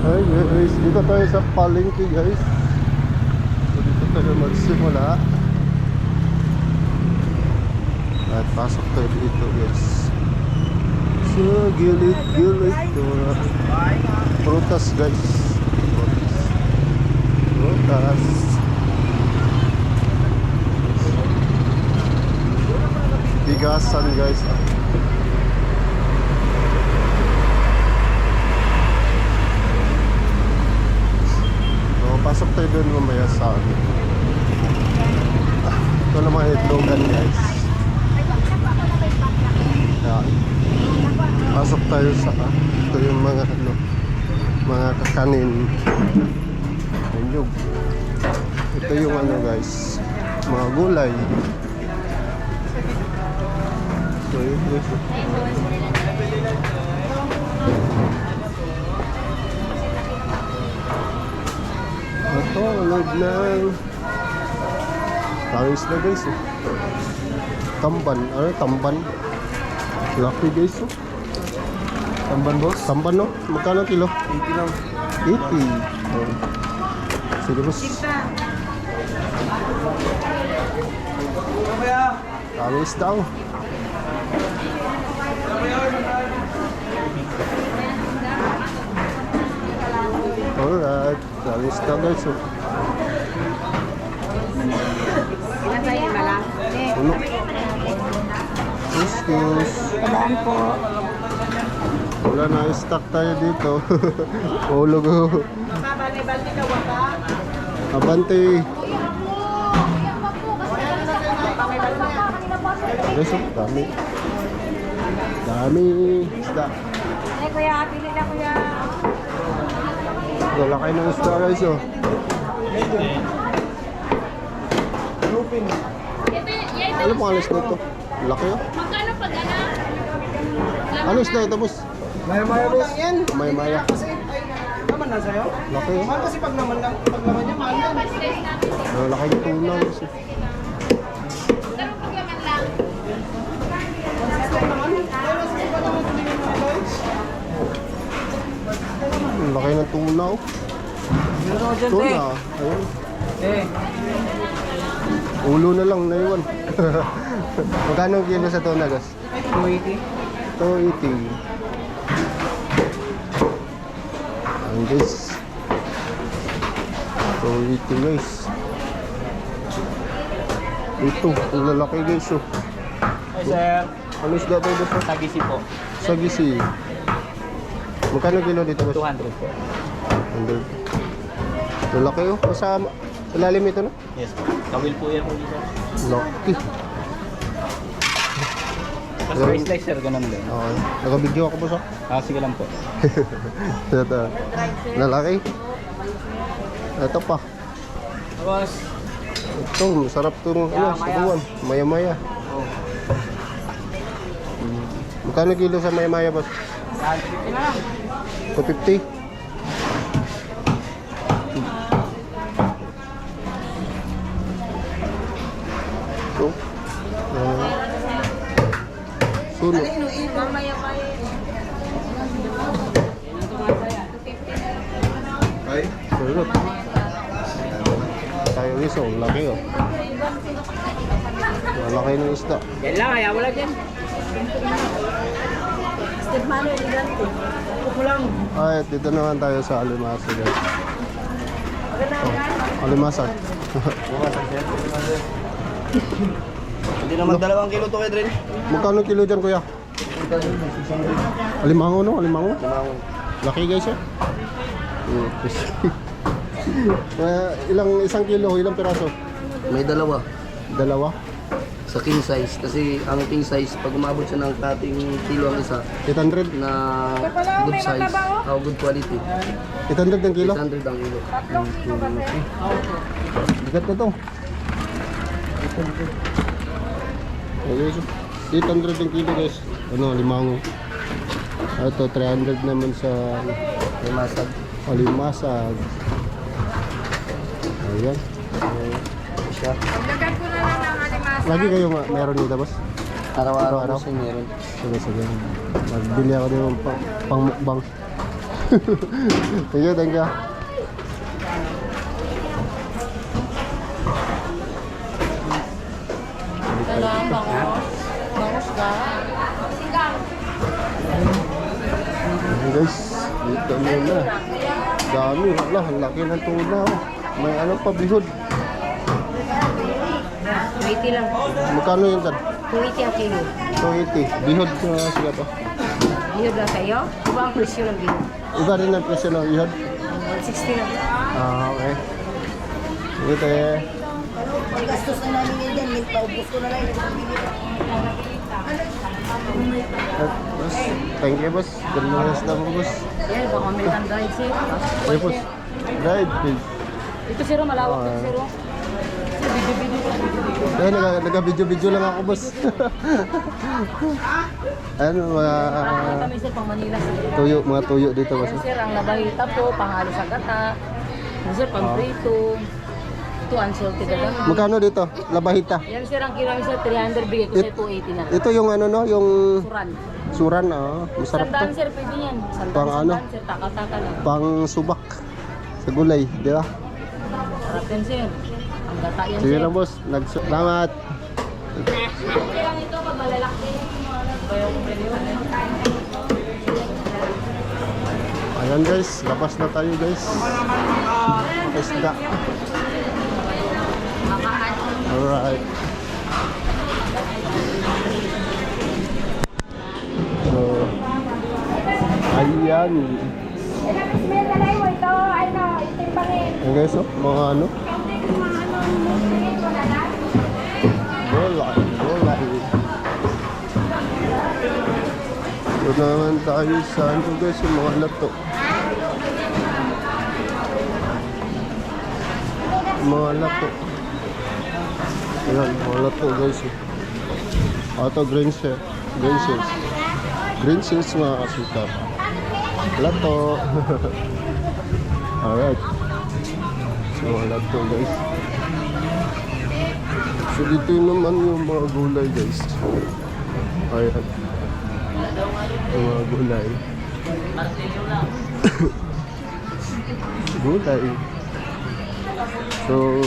Ay guys, dito tayo sa palengke guys. So, dito tayo magsimula. At pasok tayo dito guys. So gilid-gilid ito mga prutas guys. Prutas. Bigasan guys. Pasok tayo doon mamaya sa akin. Ito na mga itlogan guys. Yan. Pasok tayo sa ito yung mga mga kakanin. Ayun. Ito yung guys, mga gulay. So yun guys. Ito, load ng tawis na guys tamban, tamban laki guys tamban boss, tamban no? Magkano kilo? 80 lang 80 sige boss tawis daw alright, tawis daw guys Uno. Excuse. Tandaan po. Wala na stock tayo dito. Ulog ho. Abante. Guys, dami. Dami isda. Ay kuya, pili na kuya. Wala kayo ng isda guys Ano pong alis nito? Laki Magkano pag Ano isda ito boss? Maya-maya boss. Maya-maya. Kasi ay naman na sa'yo. Laki Mahal kasi pag naman niya mahal yan. Laki yung tuna guys Pero pag laman lang. Consistent naman. Pero mas iba naman tuloy yung mga guys. Laki ng tuna Meron ako dyan Tuna, ayun. Eh. Ulo na lang naiwan. Magkano kilo sa tuna guys? 280. 280. Ayan guys. 280 guys. Ito, ang lalaki guys Ay sir. Ano isda tayo dito? Sagisi po. Sagisi. Magkano kilo dito boss? 200 po. 100. Lalaki sa lalim ito no? Yes po. Kawil po yan po dito. Laki. Tapos rice slicer, ganun din. Okay. Naka-video ako boss Sige lang po. Ito. Lalaki. Ito pa. Tapos, Ito, masarap itong subuan. Maya-maya. oh. Magkano kilo sa maya-maya boss? 50 na lang. 250. So, sunog. Mamaya pa Ay, sunog. Tayo iso, laki Malaki ng isda. Yan lang, ayaw wala dyan. Steve Manuel Ligante. Ako lang. Ay, dito naman tayo sa Alimasa guys. Alimasa. Hindi naman 2 kilo to, Edrin. Magkano kilo dyan kuya? Alimango no? Alimango? Laki guys isang kilo, ilang piraso? May dalawa Dalawa? sa king size kasi ang king size pag umabot siya ng kating kilo ang isa 800? na good size, good quality. 800 ang kilo? 800 ang kilo. Bigat na to. 800 ang kilo guys. Ano, limango. Ito, 300 naman sa May masag. Alimasag. Ayan. Siya. Dagdag ko na lang ng alimasa. Lagi kayo meron dito boss? Araw-araw Araw-araw? kasi meron. Sige. Magbili ako din ng pangmukbang. Thank you, thank you. Dalang bangos. Bangos ka. Ayan guys, dito muna. Dami, wala, ang laki ng tuna. Oh. May ano pa, bihod. 20 lang. Magkano yun dyan? 20 ang kilo. 280. Bihod na siya to. Bihod lang sa'yo? Iba ang presyo ng bihod. Iba rin ang presyo ng bihod. 160 lang. Ah, okay. Sige tayo. Gastos na namin yun dyan. Paubos ko na lang. Boss, thank you boss. Ganda na po boss. Yan, baka American dried sir. Ay boss. Right, please. Ito sir, malawak ito sir. Kaya nag-video-video lang ako boss. Ano, Kami sir, pang Manila sir. tuyo, mga tuyo dito boss. Yan sir, ang labahita po, panghalo sa gata. Yan sir, pang prito. Ito, unsalted na lang. Magkano dito? Labahita. Yan sir, ang kilo namin sir, 300 bigay ko sir, 280 na lang. Ito yung ano no, yung Suran. suran, masarap Sandaan to. sir, pwede yan. Sandaan, Pang ano? sandaan sir, taka-taka lang. Pang subak sa gulay, di ba? Sarap yan sir. Ang gata yan Sige sir. na boss, salamat. Okay lang ito pag malalaki. Kaya kung pwede yun. Ayan guys, labas na tayo guys. Isda. Alright. So, ayan. Ayan guys, oh, mga ano. Gulay, gulay. Ito naman tayo sa ano guys, yung mga lato. Mga lato. Ayan, mga lato guys. Ito green shells. Green shells. Green shells mga kasikap. Lato. Alright. So, mga lato guys. So, dito naman yung mga gulay guys. Ayan. Yung mga gulay. Gulay. So,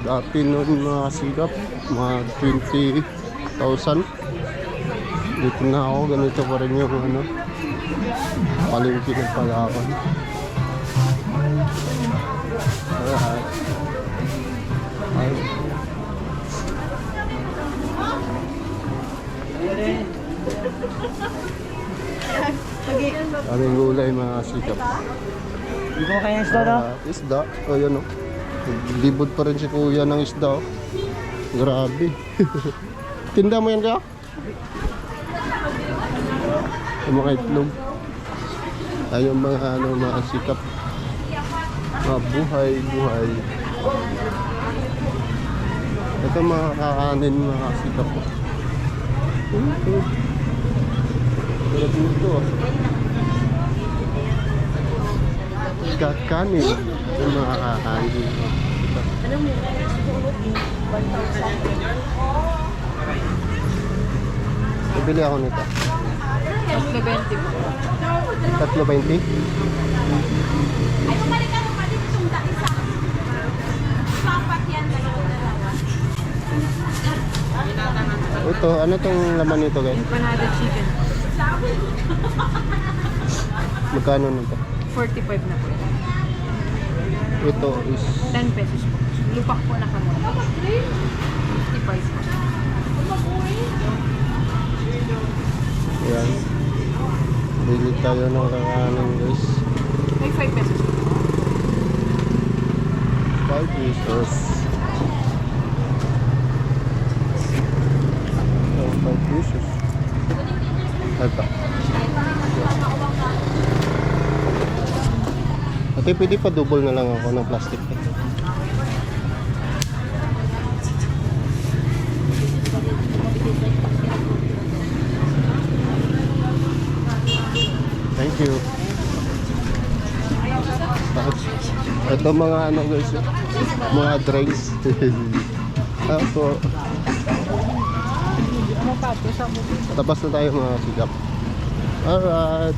dati nun mga sikap, mga 20,000. Dito na ako, ganito pa rin yung ano, palengke ng Palawan. Alright. Aming gulay mga sikap. Hindi ko kaya isda no? Isda. O yan o. Libod pa rin si kuya ng isda o. Grabe. Tinda mo yan kaya? Yung mga itlog. Ay yung mga ano, mga sikap. Mga buhay. Ito mga kakanin mga sikap o. Sarap nito o. Kakanin. Yung mga kakanin. Bibili ako nito. 320 po. 3.20? Ito, ano tong laman nito guys? Empanada chicken. Magkano nito? 45 na po. Ito is 10 pesos po. Lupak po na kamo. 55 po. yan. Bili tayo ng kakanin guys. May 5 pesos po. 5 pesos. Oh, 5 pesos. Ito. Ate, pwede pa double na lang ako ng plastic. Thank you. Ito mga ano guys, mga drinks. Ako. Tapos na tayo mga sigap. Alright.